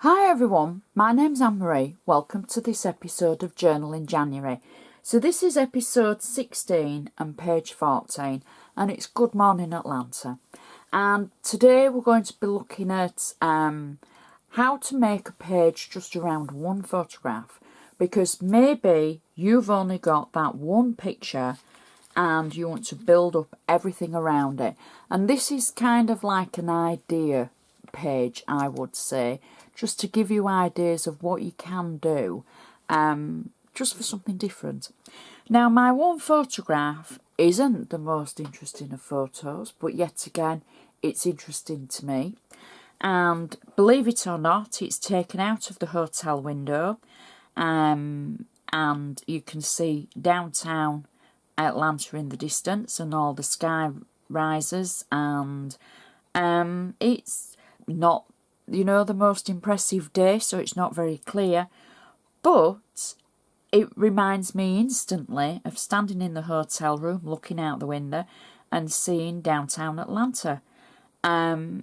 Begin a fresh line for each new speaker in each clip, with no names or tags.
Hi everyone, my name's Anne-Marie. Welcome to this episode of Journal in January. So this is episode 16 and page 14 and it's Good Morning Atlanta. And today we're going to be looking at how to make a page just around one photograph, because maybe you've only got that one picture and you want to build up everything around it. And this is kind of like an idea page, I would say, just to give you ideas of what you can do, just for something different. Now, my one photograph isn't the most interesting of photos, but yet again, it's interesting to me. And believe it or not, it's taken out of the hotel window, and you can see downtown Atlanta in the distance and all the sky rises, and it's not, you know, the most impressive day, so it's not very clear, but it reminds me instantly of standing in the hotel room looking out the window and seeing downtown Atlanta. Not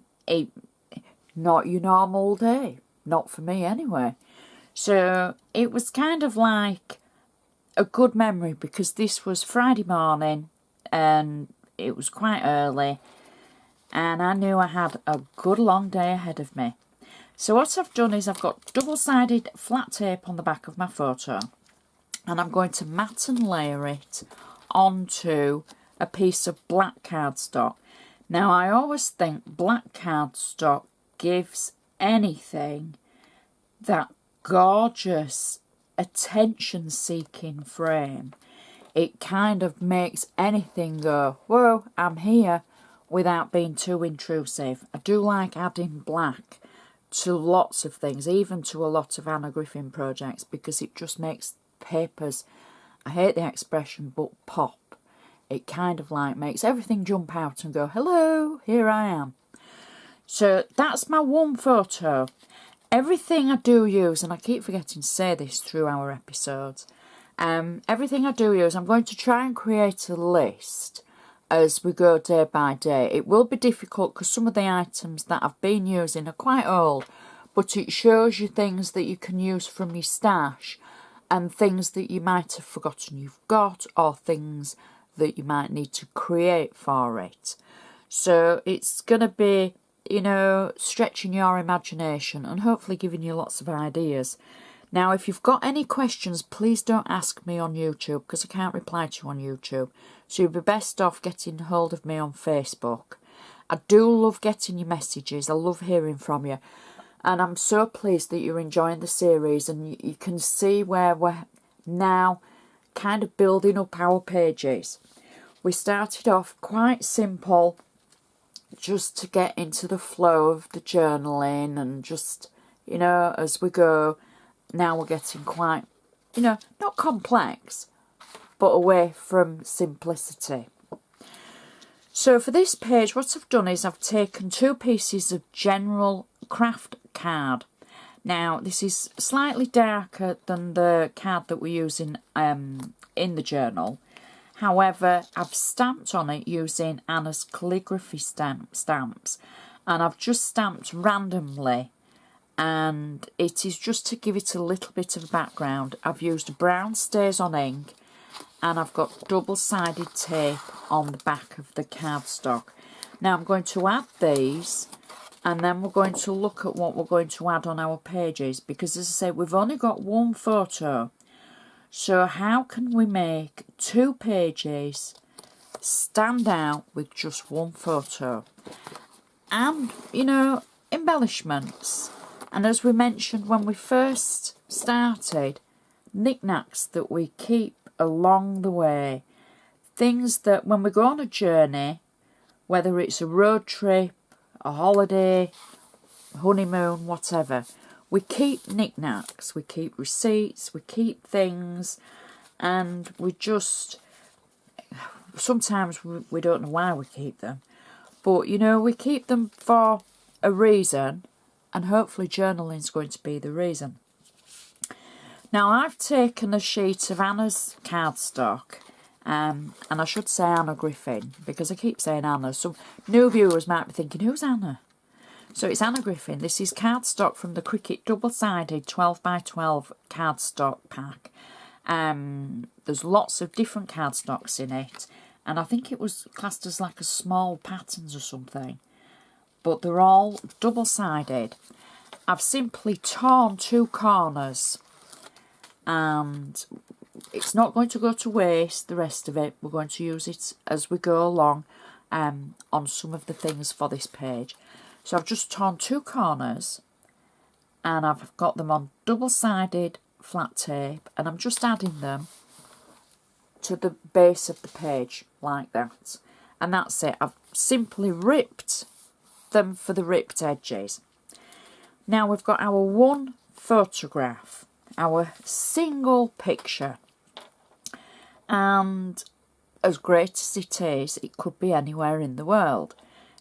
your normal day, not for me anyway. So it was kind of like a good memory, because this was Friday morning and it was quite early and I knew I had a good long day ahead of me. So what I've done is I've got double-sided flat tape on the back of my photo, and I'm going to mat and layer it onto a piece of black cardstock. Now, I always think black cardstock gives anything that gorgeous attention-seeking frame. It kind of makes anything go, whoa, I'm here, without being too intrusive. I do like adding black to lots of things, even to a lot of Anna Griffin projects, because it just makes papers, I hate the expression, but pop. It kind of like makes everything jump out and go, hello, here I am. So that's my one photo. Everything I do use, and I keep forgetting to say this through our episodes, everything I do use, I'm going to try and create a list as we go day by day. It will be difficult because some of the items that I've been using are quite old, but it shows you things that you can use from your stash and things that you might have forgotten you've got, or things that you might need to create for it. So it's going to be, you know, stretching your imagination and hopefully giving you lots of ideas. Now, if you've got any questions, please don't ask me on YouTube, because I can't reply to you on YouTube. So you'd be best off getting hold of me on Facebook. I do love getting your messages. I love hearing from you. And I'm so pleased that you're enjoying the series, and you can see where we're now kind of building up our pages. We started off quite simple, just to get into the flow of the journaling, and just, you know, as we go, now we're getting quite, you know, not complex, but away from simplicity. So for this page, what I've done is I've taken two pieces of general craft card. Now, this is slightly darker than the card that we're using in the journal. However, I've stamped on it using Anna's calligraphy stamps, and I've just stamped randomly, and it is just to give it a little bit of background. I've used brown stays on ink, and I've got double-sided tape on the back of the cardstock. Now I'm going to add these, and then we're going to look at what we're going to add on our pages, because as I say, we've only got one photo. So how can we make two pages stand out with just one photo? And, you know, embellishments. And as we mentioned when we first started, knickknacks that we keep along the way. Things that when we go on a journey, whether it's a road trip, a holiday, honeymoon, whatever, we keep knickknacks, we keep receipts, we keep things, and we just, sometimes we don't know why we keep them, but you know, we keep them for a reason, and hopefully journaling's going to be the reason. Now, I've taken a sheet of Anna's cardstock, and I should say Anna Griffin, because I keep saying Anna. Some new viewers might be thinking, who's Anna? So it's Anna Griffin. This is cardstock from the Cricket double-sided 12x12 cardstock pack. There's lots of different cardstocks in it, and I think it was classed as like a small patterns or something, but they're all double-sided. I've simply torn 2 corners, and it's not going to go to waste, the rest of it. We're going to use it as we go along on some of the things for this page. So I've just torn 2 corners, and I've got them on double-sided flat tape, and I'm just adding them to the base of the page like that, and that's it. I've simply ripped them for the ripped edges. Now we've got our one photograph, our single picture, and as great as it is, it could be anywhere in the world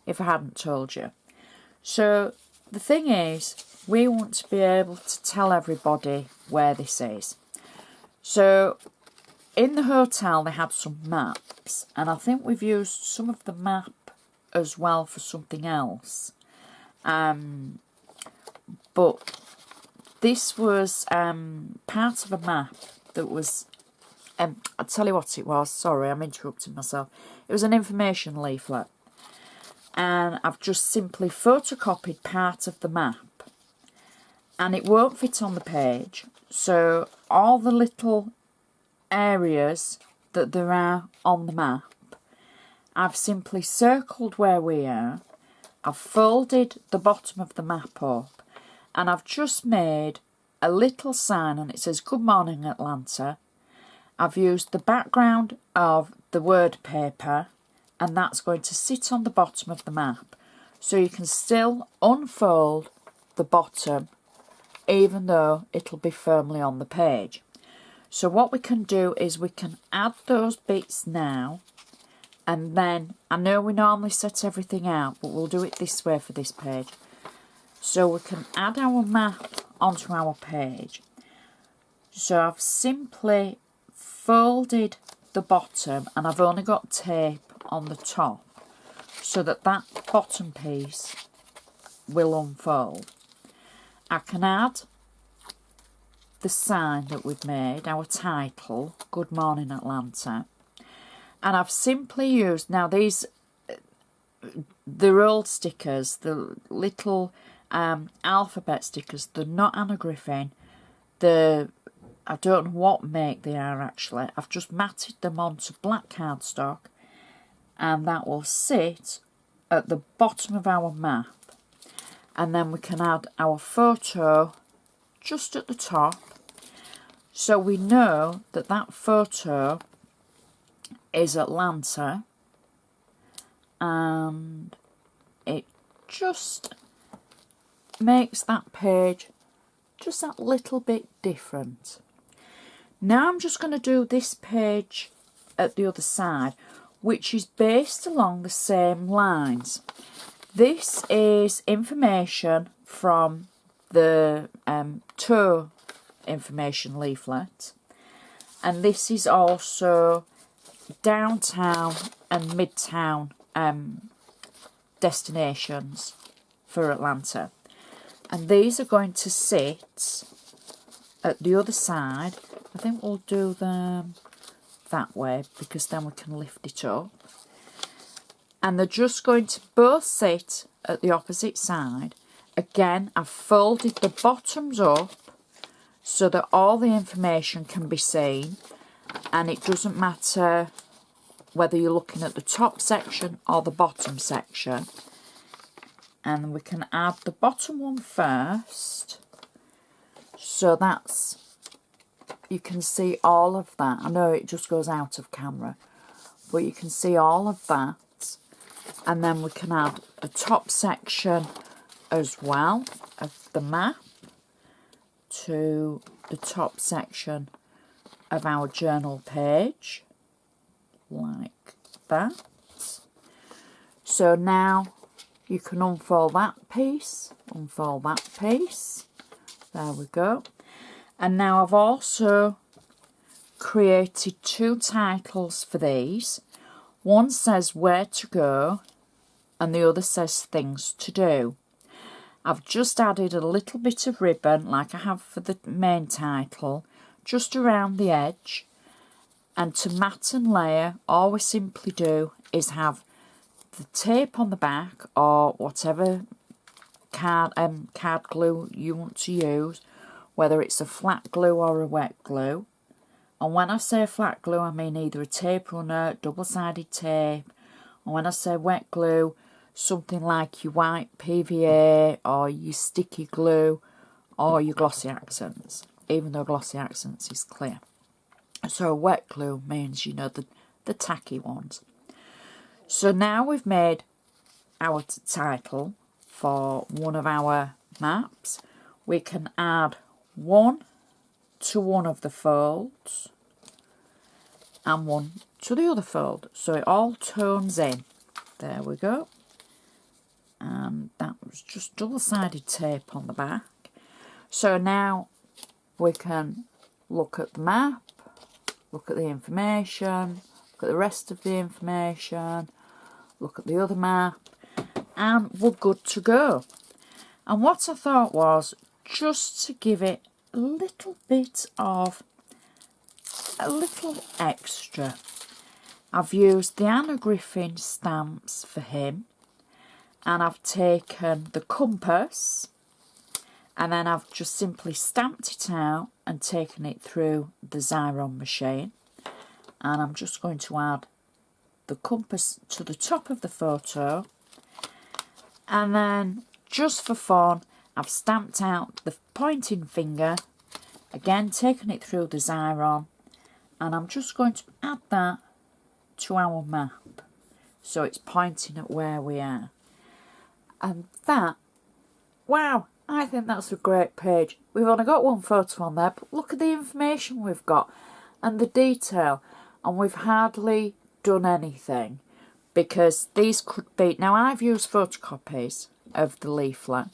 if I hadn't told you. So the thing is, we want to be able to tell everybody where this is. So in the hotel they had some maps, and I think we've used some of the map as well for something else. But this was part of a map that was, I'll tell you what it was, sorry I'm interrupting myself. It was an information leaflet, and I've just simply photocopied part of the map, and it won't fit on the page, so all the little areas that there are on the map, I've simply circled where we are, I've folded the bottom of the map up, and I've just made a little sign, and it says "Good morning Atlanta." I've used the background of the word paper, and that's going to sit on the bottom of the map, so you can still unfold the bottom even though it'll be firmly on the page. So what we can do is we can add those bits now, and then I know we normally set everything out, but we'll do it this way for this page. So we can add our map onto our page. So I've simply folded the bottom, and I've only got tape on the top so that that bottom piece will unfold. I can add the sign that we've made, our title, "Good Morning Atlanta," and I've simply used, now these, they're old stickers, the little alphabet stickers, they're not Anna Griffin, I don't know what make they are actually. I've just matted them onto black cardstock, and that will sit at the bottom of our map, and then we can add our photo just at the top, so we know that that photo is Atlanta, and it just makes that page just that little bit different. Now I'm just going to do this page at the other side, which is based along the same lines. This is information from the tour information leaflet, and this is also downtown and midtown destinations for Atlanta, and these are going to sit at the other side. I think we'll do them that way because then we can lift it up, and they're just going to both sit at the opposite side. Again, I've folded the bottoms up so that all the information can be seen, and it doesn't matter whether you're looking at the top section or the bottom section. And we can add the bottom one first, so that's, you can see all of that. I know it just goes out of camera, but you can see all of that. And then we can add the top section as well of the map to the top section of our journal page, like that. So now you can unfold that piece, unfold that piece. There we go. And now I've also created 2 titles for these. One says where to go, and the other says things to do. I've just added a little bit of ribbon like I have for the main title, just around the edge. And to mat and layer, all we simply do is have the tape on the back or whatever card glue you want to use, whether it's a flat glue or a wet glue. And when I say flat glue, I mean either a tape runner, double-sided tape, and when I say wet glue, something like your white PVA or your sticky glue or your glossy accents, even though glossy accents is clear. So wet glue means, you know, the tacky ones. So now we've made our title for one of our maps. We can add one to one of the folds and one to the other fold. So it all tones in. There we go. And that was just double-sided tape on the back. So now we can look at the map, look at the information, look at the rest of the information, look at the other map, and we're good to go. And what I thought was, just to give it a little bit of a little extra, I've used the Anna Griffin stamps for him, and I've taken the compass, and then I've just simply stamped it out and taken it through the Xyron machine. And I'm just going to add the compass to the top of the photo, and then just for fun I've stamped out the pointing finger, again taken it through the Xyron, and I'm just going to add that to our map so it's pointing at where we are. And that, wow, I think that's a great page. We've only got one photo on there, but look at the information we've got and the detail, and we've hardly done anything, because these could be, now I've used photocopies of the leaflet.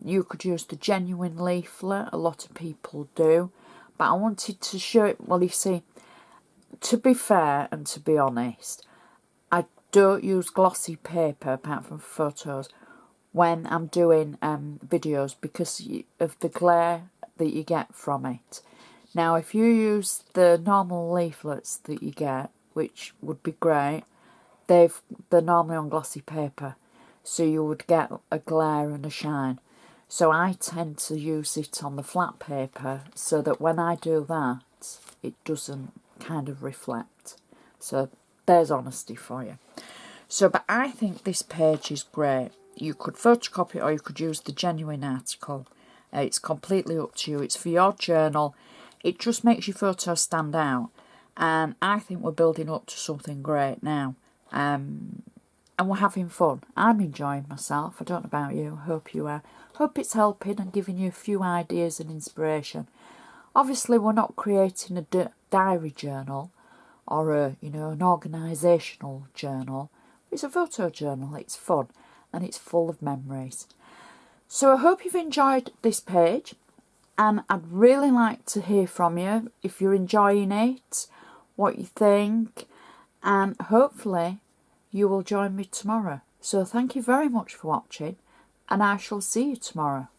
You could use the genuine leaflet, a lot of people do, but I wanted to show it. Well, you see, to be fair and to be honest, I don't use glossy paper apart from photos when I'm doing videos, because of the glare that you get from it. Now, if you use the normal leaflets that you get, which would be great, they're normally on glossy paper, so you would get a glare and a shine. So I tend to use it on the flat paper so that when I do that, it doesn't kind of reflect. So there's honesty for you. So, but I think this page is great. You could photocopy it or you could use the genuine article. It's completely up to you. It's for your journal. It just makes your photos stand out. And I think we're building up to something great now. And we're having fun. I'm enjoying myself. I don't know about you. I hope you are. Hope it's helping and giving you a few ideas and inspiration. Obviously, we're not creating a diary journal or an organisational journal. It's a photo journal. It's fun and it's full of memories. So I hope you've enjoyed this page, and I'd really like to hear from you if you're enjoying it, what you think, and hopefully you will join me tomorrow. So thank you very much for watching, and I shall see you tomorrow.